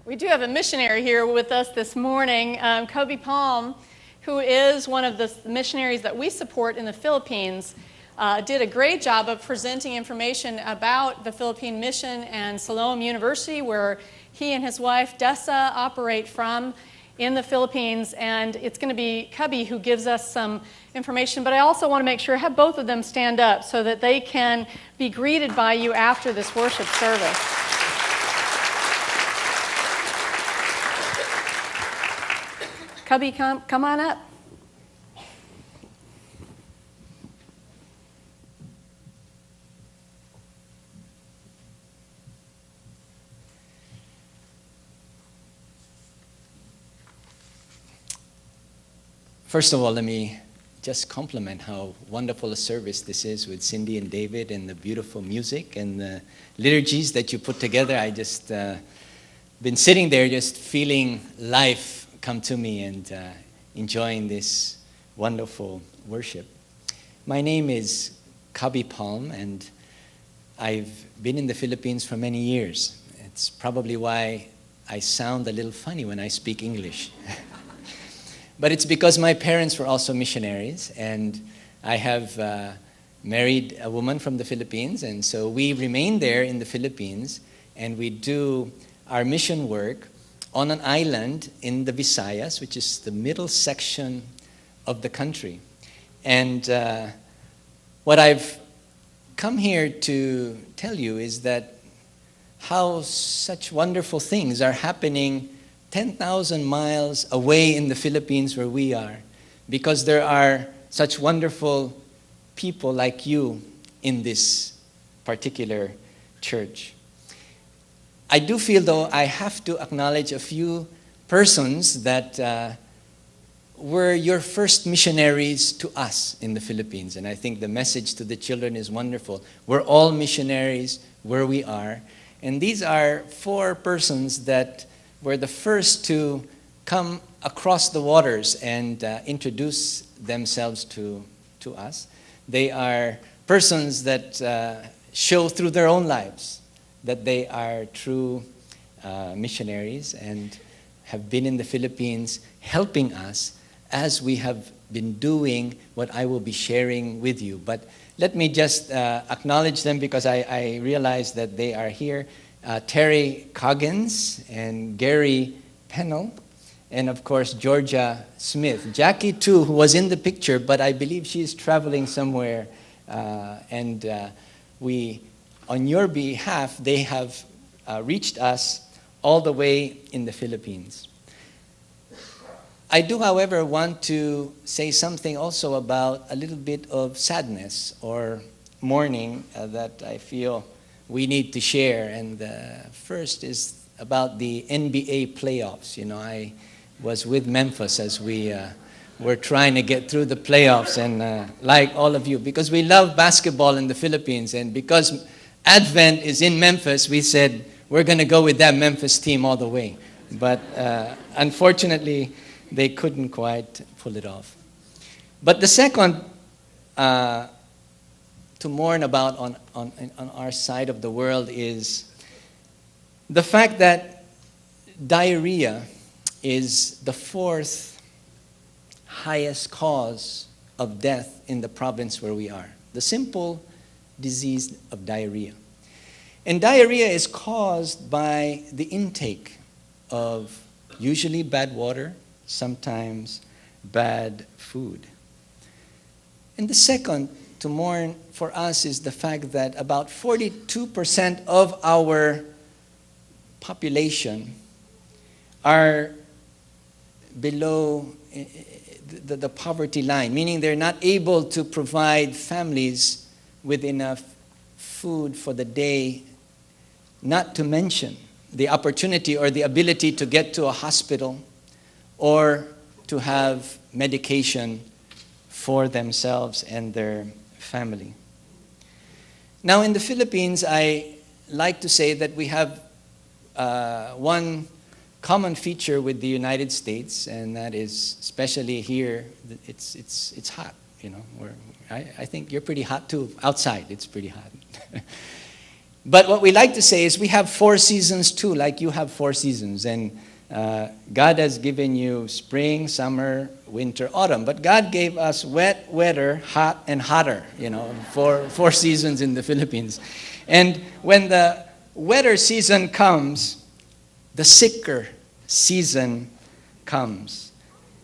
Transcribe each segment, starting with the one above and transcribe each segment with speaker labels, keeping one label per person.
Speaker 1: We do have a missionary here with us this morning, Cobbie Palm, who is one of the missionaries that we support in the Philippines. Did a great job of presenting information about the Philippine mission and Siloam University, where he and his wife Dessa operate from in the Philippines. And it's going to be Cobbie who gives us some information. But I also want to make sure I have both of them stand up so that they can be greeted by you after this worship service. Cobbie, come on up.
Speaker 2: First of all, let me just compliment how wonderful a service this is with Cindy and David and the beautiful music and the liturgies that you put together. I just been sitting there just feeling life come to me and enjoying this wonderful worship. My name is Cobbie Palm, and I've been in the Philippines for many years. It's probably why I sound a little funny when I speak English. But it's because my parents were also missionaries, and I have married a woman from the Philippines, and so we remain there in the Philippines, and we do our mission work on an island in the Visayas, which is the middle section of the country. And what I've come here to tell you is that how such wonderful things are happening 10,000 miles away in the Philippines where we are, because there are such wonderful people like you in this particular church. I do feel, though, I have to acknowledge a few persons that were your first missionaries to us in the Philippines. And I think the message to the children is wonderful. We're all missionaries where we are. And these are 4 persons that were the first to come across the waters and introduce themselves to us. They are persons that show through their own lives that they are true missionaries and have been in the Philippines helping us as we have been doing what I will be sharing with you. But let me just acknowledge them because I realize that they are here. Terry Coggins and Gary Pennell, and of course Georgia Smith. Jackie too, who was in the picture, but I believe she is traveling somewhere, and we, on your behalf, they have reached us all the way in the Philippines. I do, however, want to say something also about a little bit of sadness or mourning that I feel we need to share. And first is about the NBA playoffs. You know, I was with Memphis as we were trying to get through the playoffs, and like all of you, because we love basketball in the Philippines, and because Advent is in Memphis, we said we're going to go with that Memphis team all the way. But unfortunately, they couldn't quite pull it off. But the second to mourn about on our side of the world is the fact that diarrhea is the 4th highest cause of death in the province where we are. The simple disease of diarrhea. And diarrhea is caused by the intake of usually bad water, sometimes bad food. And the second to mourn for us is the fact that about 42% of our population are below the poverty line, meaning they're not able to provide families with enough food for the day, not to mention the opportunity or the ability to get to a hospital or to have medication for themselves and their family. Now, in the Philippines, I like to say that we have one common feature with the United States, and that is, especially here, it's hot. You know, I think you're pretty hot too. Outside, it's pretty hot. But what we like to say is we have 4 seasons too, like you have 4 seasons. And God has given you spring, summer, winter, autumn. But God gave us wet, wetter, hot, and hotter, four seasons in the Philippines. And when the wetter season comes, the sicker season comes.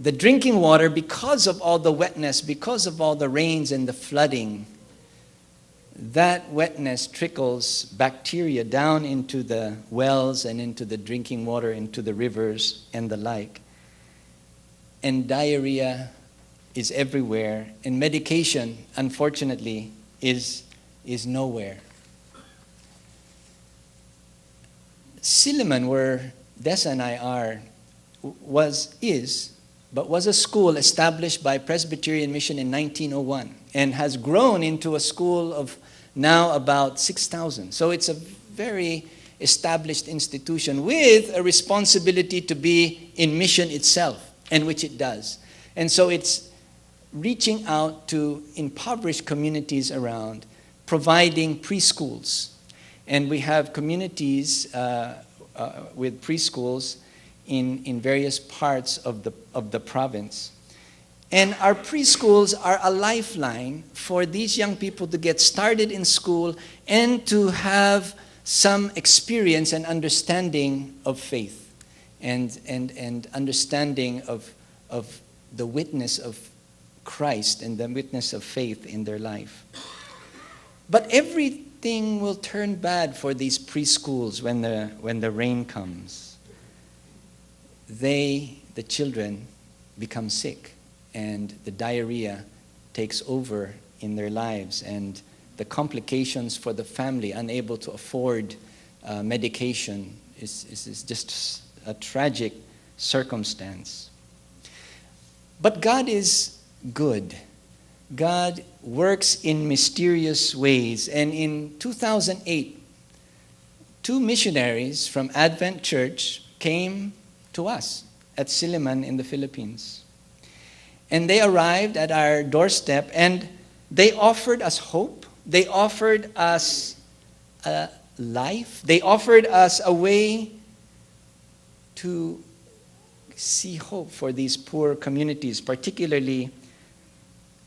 Speaker 2: The drinking water, because of all the wetness, because of all the rains and the flooding, that wetness trickles bacteria down into the wells and into the drinking water, into the rivers and the like. And diarrhea is everywhere. And medication, unfortunately, is nowhere. Silliman, where Dessa and I are, was a school established by Presbyterian Mission in 1901 and has grown into a school of now about 6,000. So it's a very established institution with a responsibility to be in mission itself, and which it does. And so it's reaching out to impoverished communities around, providing preschools. And we have communities with preschools in various parts of the province. And our preschools are a lifeline for these young people to get started in school and to have some experience and understanding of faith and understanding of the witness of Christ and the witness of faith in their life. But everything will turn bad for these preschools when the rain comes. The children, become sick, and the diarrhea takes over in their lives, and the complications for the family, unable to afford medication, is just a tragic circumstance. But God is good. God works in mysterious ways. And in 2008, 2 missionaries from Advent Church came to us at Silliman in the Philippines. And they arrived at our doorstep, and they offered us hope. They offered us life. They offered us a way to see hope for these poor communities, particularly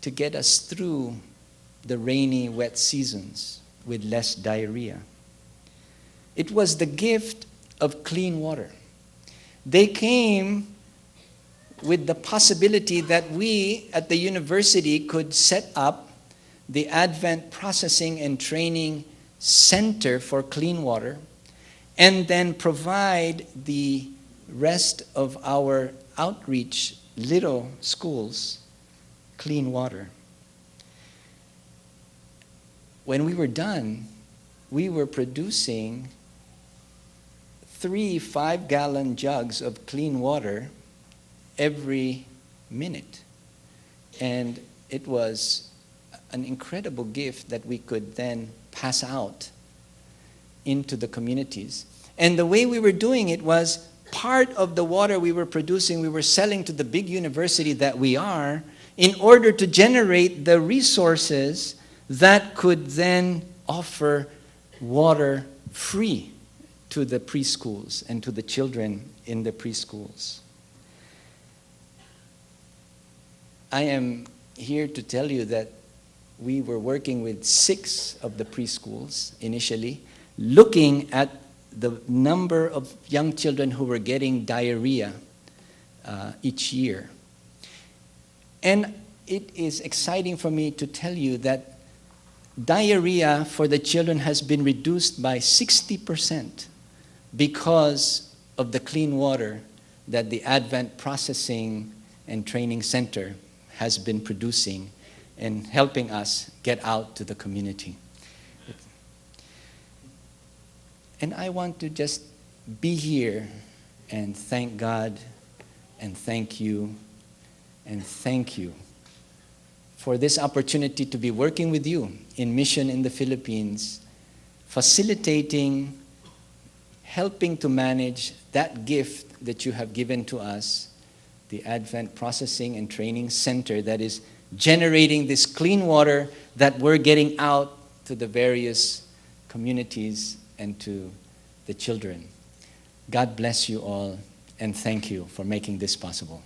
Speaker 2: to get us through the rainy, wet seasons with less diarrhea. It was the gift of clean water. They came with the possibility that we at the university could set up the Advent Processing and Training Center for Clean Water, and then provide the rest of our outreach little schools clean water. When we were done, we were producing 3 5-gallon jugs of clean water every minute. And it was an incredible gift that we could then pass out into the communities. And the way we were doing it was part of the water we were producing, we were selling to the big university that we are, in order to generate the resources that could then offer water free to the preschools and to the children in the preschools. I am here to tell you that we were working with 6 of the preschools initially, looking at the number of young children who were getting diarrhea each year. And it is exciting for me to tell you that diarrhea for the children has been reduced by 60% because of the clean water that the Advent Processing and Training Center has been producing and helping us get out to the community. And I want to just be here and thank God and thank you and thank you for this opportunity to be working with you in mission in the Philippines, facilitating, helping to manage that gift that you have given to us, the Advent Processing and Training Center that is generating this clean water that we're getting out to the various communities, and to the children. God bless you all, and thank you for making this possible.